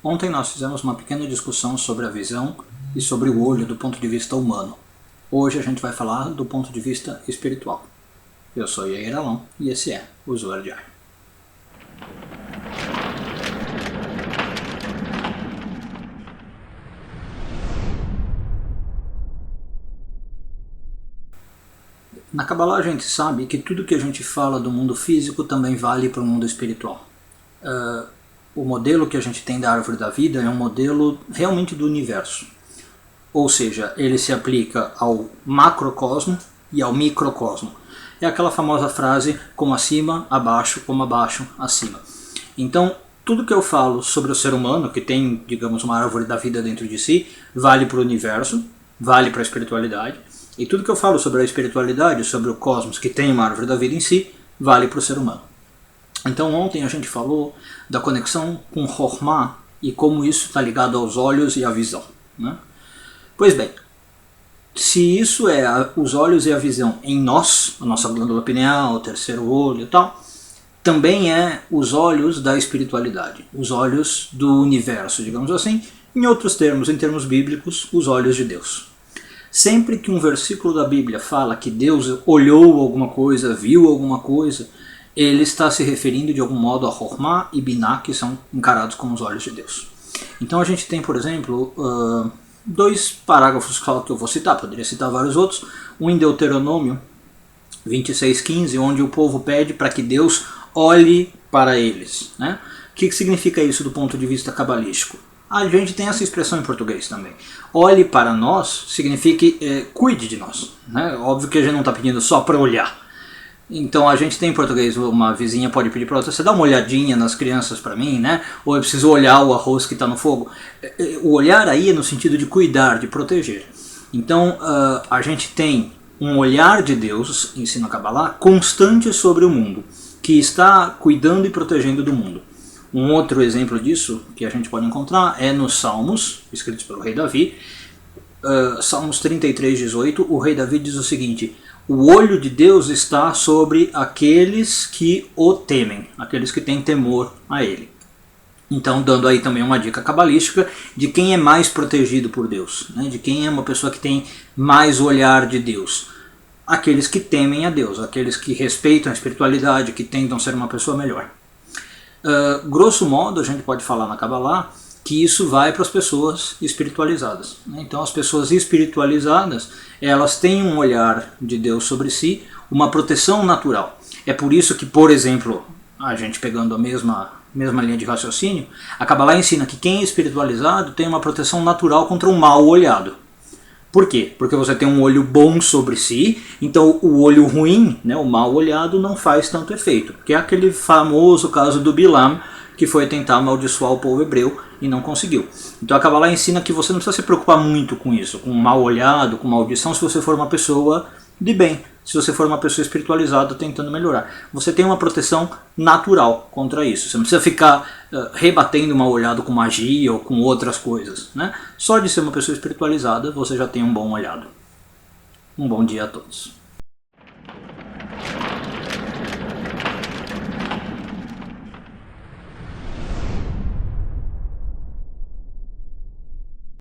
Ontem nós fizemos uma pequena discussão sobre a visão e sobre o olho do ponto de vista humano. Hoje a gente vai falar do ponto de vista espiritual. Eu sou Yair Alon e esse é o Zohar Diário. Na Kabbalah a gente sabe que tudo que a gente fala do mundo físico também vale para o mundo espiritual. O modelo que a gente tem da árvore da vida é um modelo realmente do universo. Ou seja, ele se aplica ao macrocosmo e ao microcosmo. É aquela famosa frase, como acima, abaixo, como abaixo, acima. Então, tudo que eu falo sobre o ser humano, que tem, digamos, uma árvore da vida dentro de si, vale para o universo, vale para a espiritualidade. E tudo que eu falo sobre a espiritualidade, sobre o cosmos, que tem uma árvore da vida em si, vale para o ser humano. Então ontem a gente falou da conexão com Chokhmah e como isso está ligado aos olhos e à visão, né? Pois bem, se isso é os olhos e a visão em nós, a nossa glândula pineal, o terceiro olho e tal, também é os olhos da espiritualidade, os olhos do universo, digamos assim, em outros termos, em termos bíblicos, os olhos de Deus. Sempre que um versículo da Bíblia fala que Deus olhou alguma coisa, viu alguma coisa, ele está se referindo de algum modo a Chokhmah e Binah, que são encarados como os olhos de Deus. Então a gente tem, por exemplo, dois parágrafos que eu vou citar, poderia citar vários outros. Um em Deuteronômio 26:15, onde o povo pede para que Deus olhe para eles, né? O que significa isso do ponto de vista cabalístico? A gente tem essa expressão em português também. Olhe para nós significa cuide de nós, né? Óbvio que a gente não está pedindo só para olhar. Então a gente tem em português, uma vizinha pode pedir para outra, você dá uma olhadinha nas crianças para mim, né? Ou eu preciso olhar o arroz que está no fogo. O olhar aí é no sentido de cuidar, de proteger. Então a gente tem um olhar de Deus, ensina a Kabbalah, constante sobre o mundo, que está cuidando e protegendo do mundo. Um outro exemplo disso que a gente pode encontrar é nos Salmos, escritos pelo rei Davi. Salmos 33:18, o rei Davi diz o seguinte: o olho de Deus está sobre aqueles que o temem, aqueles que têm temor a ele. Então, dando aí também uma dica cabalística de quem é mais protegido por Deus, né? De quem é uma pessoa que tem mais olhar de Deus. Aqueles que temem a Deus, aqueles que respeitam a espiritualidade, que tentam ser uma pessoa melhor. Grosso modo, a gente pode falar na Kabbalah que isso vai para as pessoas espiritualizadas. Então as pessoas espiritualizadas, elas têm um olhar de Deus sobre si, uma proteção natural. É por isso que, por exemplo, a gente pegando a mesma linha de raciocínio, a Kabbalah ensina que quem é espiritualizado tem uma proteção natural contra um mal olhado. Por quê? Porque você tem um olho bom sobre si, então o olho ruim, né, o mal olhado, não faz tanto efeito. Que é aquele famoso caso do Bilam, que foi tentar amaldiçoar o povo hebreu e não conseguiu. Então a Kabbalah ensina que você não precisa se preocupar muito com isso, com mal olhado, com maldição, se você for uma pessoa de bem, se você for uma pessoa espiritualizada tentando melhorar. Você tem uma proteção natural contra isso. Você não precisa ficar rebatendo mal olhado com magia ou com outras coisas, né? Só de ser uma pessoa espiritualizada você já tem um bom olhado. Um bom dia a todos.